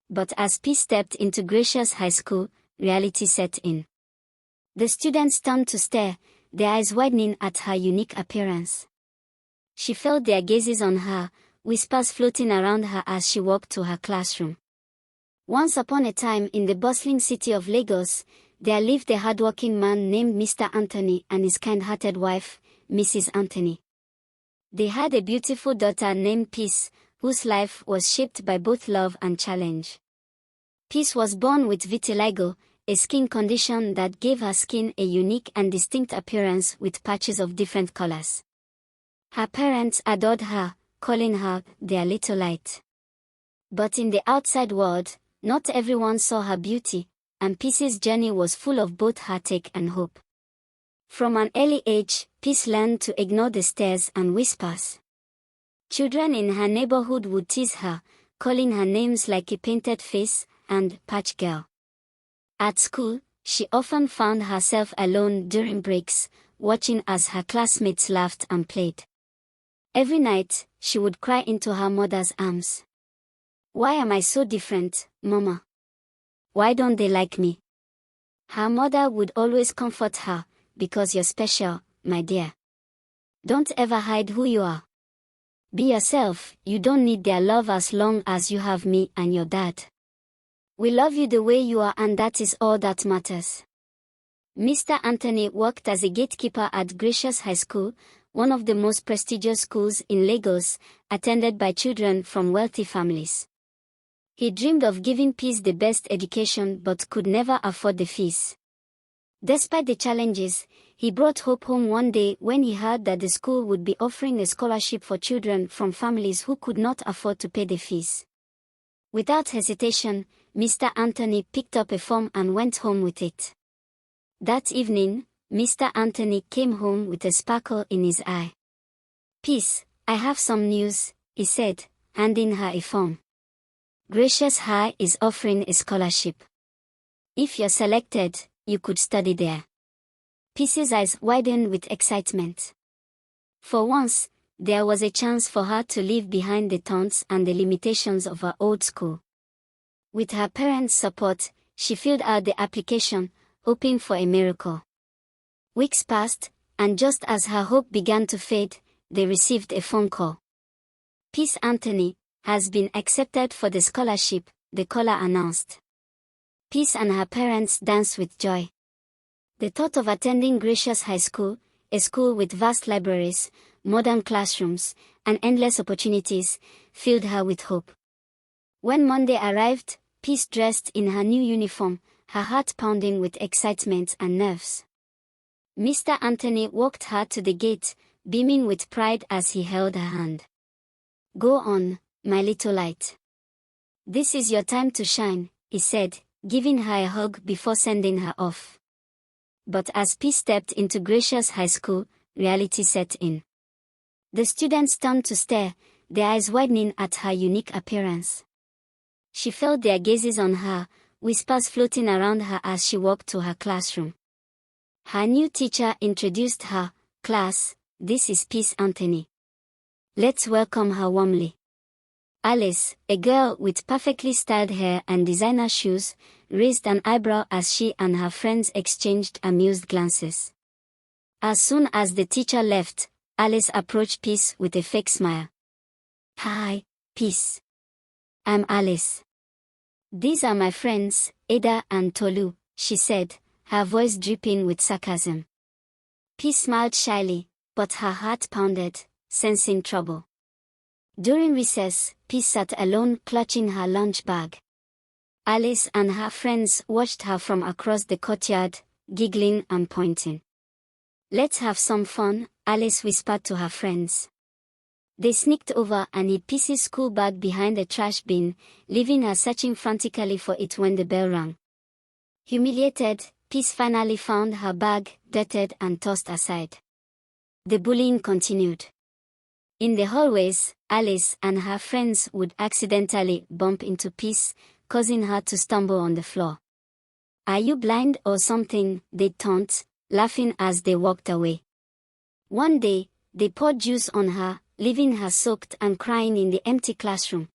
But as Peace stepped into Gracious High School, reality set in. The students turned to stare, their eyes widening at her unique appearance. She felt their gazes on her, whispers floating around her as she walked to her classroom. Once upon a time in the bustling city of Lagos, there lived a hardworking man named Mr. Anthony and his kind-hearted wife, Mrs. Anthony. They had a beautiful daughter named Peace, whose life was shaped by both love and challenge. Peace was born with vitiligo, a skin condition that gave her skin a unique and distinct appearance with patches of different colors. Her parents adored her, calling her their little light. But in the outside world, not everyone saw her beauty, and Peace's journey was full of both heartache and hope. From an early age, Peace learned to ignore the stares and whispers. Children in her neighborhood would tease her, calling her names like a painted face and patch girl. At school, she often found herself alone during breaks, watching as her classmates laughed and played. Every night, she would cry into her mother's arms. "Why am I so different, Mama? Why don't they like me?" Her mother would always comfort her, "Because you're special, my dear. Don't ever hide who you are. Be yourself, you don't need their love as long as you have me and your dad. We love you the way you are and that is all that matters." Mr. Anthony worked as a gatekeeper at Gracious High School, one of the most prestigious schools in Lagos, attended by children from wealthy families. He dreamed of giving Peace the best education but could never afford the fees. Despite the challenges, he brought hope home one day when he heard that the school would be offering a scholarship for children from families who could not afford to pay the fees. Without hesitation, Mr. Anthony picked up a form and went home with it. That evening, Mr. Anthony came home with a sparkle in his eye. "Peace, I have some news," he said, handing her a form. "Gracious High is offering a scholarship. If you're selected, you could study there." Peace's eyes widened with excitement. For once, there was a chance for her to leave behind the taunts and the limitations of her old school. With her parents' support, she filled out the application, hoping for a miracle. Weeks passed, and just as her hope began to fade, they received a phone call. "Peace Anthony has been accepted for the scholarship," the caller announced. Peace and her parents danced with joy. The thought of attending Gracious High School, a school with vast libraries, modern classrooms, and endless opportunities, filled her with hope. When Monday arrived, Peace dressed in her new uniform, her heart pounding with excitement and nerves. Mr. Anthony walked her to the gate, beaming with pride as he held her hand. "Go on, my little light. This is your time to shine," he said, giving her a hug before sending her off. But as Peace stepped into Gracious High School, reality set in. The students turned to stare, their eyes widening at her unique appearance. She felt their gazes on her, whispers floating around her as she walked to her classroom. Her new teacher introduced her, "Class, this is Peace Anthony. Let's welcome her warmly." Alice, a girl with perfectly styled hair and designer shoes, raised an eyebrow as she and her friends exchanged amused glances. As soon as the teacher left, Alice approached Peace with a fake smile. "Hi, Peace. I'm Alice. These are my friends, Ada and Tolu," she said, her voice dripping with sarcasm. Peace smiled shyly, but her heart pounded, sensing trouble. During recess, Peace sat alone clutching her lunch bag. Alice and her friends watched her from across the courtyard, giggling and pointing. "Let's have some fun," Alice whispered to her friends. They sneaked over and hid Peace's school bag behind a trash bin, leaving her searching frantically for it when the bell rang. Humiliated, Peace finally found her bag, dirted and tossed aside. The bullying continued. In the hallways, Alice and her friends would accidentally bump into Peace, causing her to stumble on the floor. "Are you blind or something?" they'd taunt, laughing as they walked away. One day, they poured juice on her, leaving her soaked and crying in the empty classroom.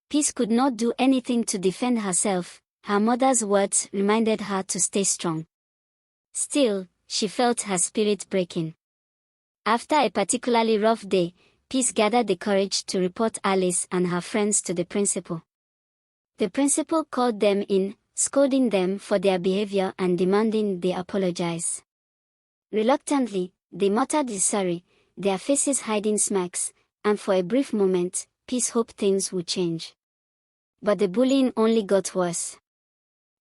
Peace could not do anything to defend herself. Her mother's words reminded her to stay strong. Still, she felt her spirit breaking. After a particularly rough day, Peace gathered the courage to report Alice and her friends to the principal. The principal called them in, scolding them for their behavior and demanding they apologize. Reluctantly, they muttered sorry, their faces hiding smirks, and for a brief moment, Peace hoped things would change. But the bullying only got worse.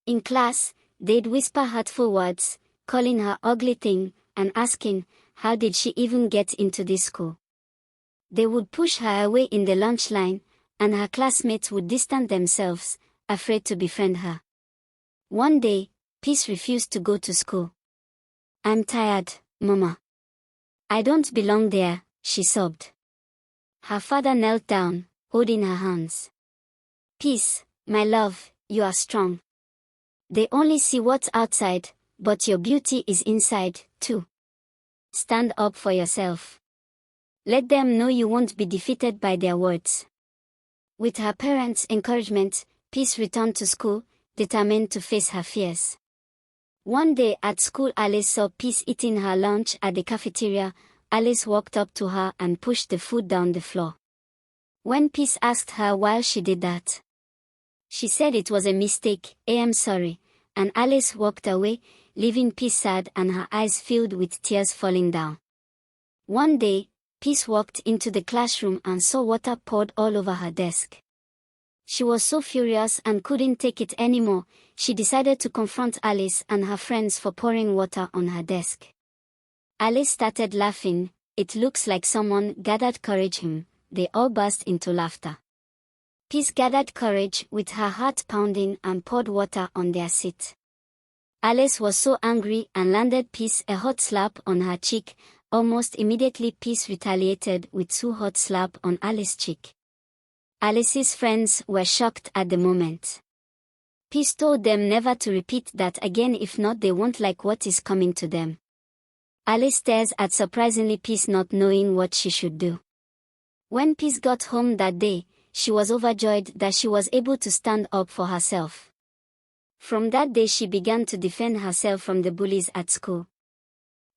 In class, they'd whisper hurtful words, calling her ugly thing, and asking, how did she even get into this school? They would push her away in the lunch line, and her classmates would distance themselves, afraid to befriend her. One day, Peace refused to go to school. I'm tired, Mama. I don't belong there, she sobbed. Her father knelt down, holding her hands. Peace, my love, you are strong. They only see what's outside, but your beauty is inside, too. Stand up for yourself. Let them know you won't be defeated by their words. With her parents' encouragement, Peace returned to school, determined to face her fears. One day at school, Alice saw Peace eating her lunch at the cafeteria. Alice walked up to her and pushed the food down the floor. When Peace asked her why she did that, she said it was a mistake, I'm sorry, and Alice walked away, leaving Peace sad and her eyes filled with tears falling down. One day, Peace walked into the classroom and saw water poured all over her desk. She was so furious and couldn't take it anymore. She decided to confront Alice and her friends for pouring water on her desk. Alice started laughing. It looks like someone gathered courage. They all burst into laughter. Peace gathered courage with her heart pounding and poured water on their seat. Alice was so angry and landed Peace a hot slap on her cheek. Almost immediately Peace retaliated with 2 hot slaps on Alice's cheek. Alice's friends were shocked at the moment. Peace told them never to repeat that again, if not they won't like what is coming to them. Alice stares at surprisingly Peace, not knowing what she should do. When Peace got home that day, she was overjoyed that she was able to stand up for herself. From that day she began to defend herself from the bullies at school.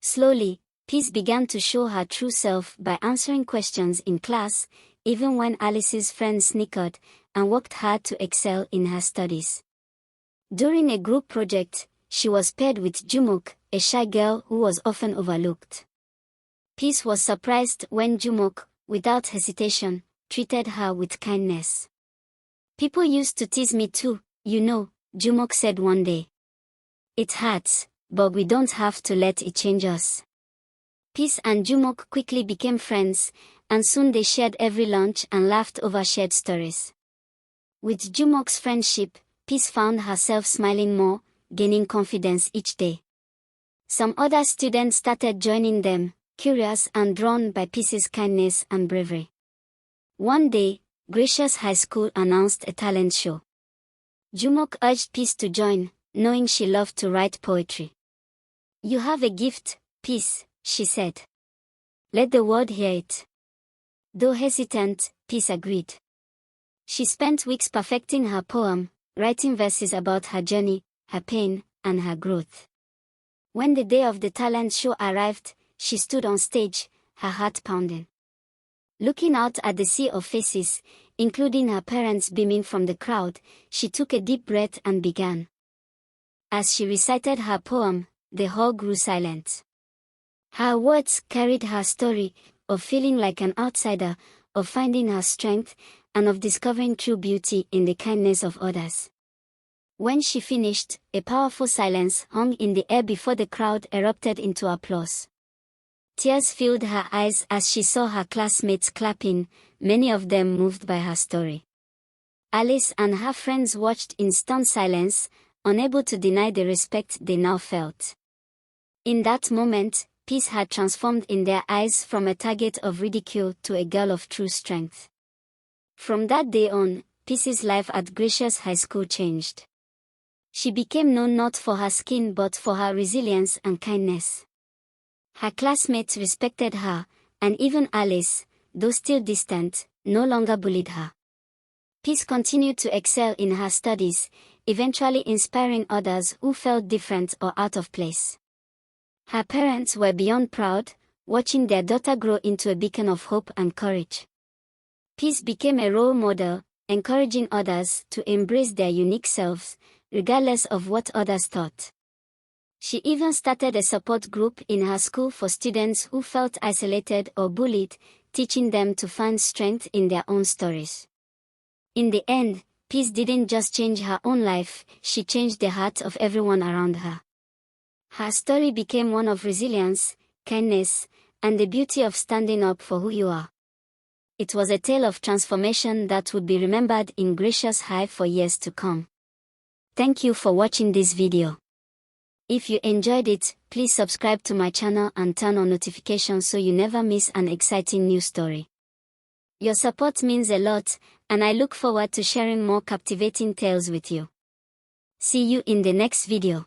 Slowly, Peace began to show her true self by answering questions in class, even when Alice's friends snickered, and worked hard to excel in her studies. During a group project, she was paired with Jumok, a shy girl who was often overlooked. Peace was surprised when Jumok, without hesitation, treated her with kindness. People used to tease me too, you know, Jumok said one day. It hurts, but we don't have to let it change us. Peace and Jumok quickly became friends, and soon they shared every lunch and laughed over shared stories. With Jumok's friendship, Peace found herself smiling more, gaining confidence each day. Some other students started joining them, curious and drawn by Peace's kindness and bravery. One day, Gracious High School announced a talent show. Jumok urged Peace to join, knowing she loved to write poetry. You have a gift, Peace, she said. Let the world hear it. Though hesitant, Peace agreed. She spent weeks perfecting her poem, writing verses about her journey, her pain, and her growth. When the day of the talent show arrived, she stood on stage, her heart pounding. Looking out at the sea of faces, including her parents beaming from the crowd, she took a deep breath and began. As she recited her poem, the hall grew silent. Her words carried her story, of feeling like an outsider, of finding her strength, and of discovering true beauty in the kindness of others. When she finished, a powerful silence hung in the air before the crowd erupted into applause. Tears filled her eyes as she saw her classmates clapping, many of them moved by her story. Alice and her friends watched in stunned silence, unable to deny the respect they now felt. In that moment, Peace had transformed in their eyes from a target of ridicule to a girl of true strength. From that day on, Peace's life at Gracious High School changed. She became known not for her skin but for her resilience and kindness. Her classmates respected her, and even Alice, though still distant, no longer bullied her. Peace continued to excel in her studies, eventually inspiring others who felt different or out of place. Her parents were beyond proud, watching their daughter grow into a beacon of hope and courage. Peace became a role model, encouraging others to embrace their unique selves, regardless of what others thought. She even started a support group in her school for students who felt isolated or bullied, teaching them to find strength in their own stories. In the end, Peace didn't just change her own life, she changed the heart of everyone around her. Her story became one of resilience, kindness, and the beauty of standing up for who you are. It was a tale of transformation that would be remembered in Gracious High for years to come. Thank you for watching this video. If you enjoyed it, please subscribe to my channel and turn on notifications so you never miss an exciting new story. Your support means a lot, and I look forward to sharing more captivating tales with you. See you in the next video.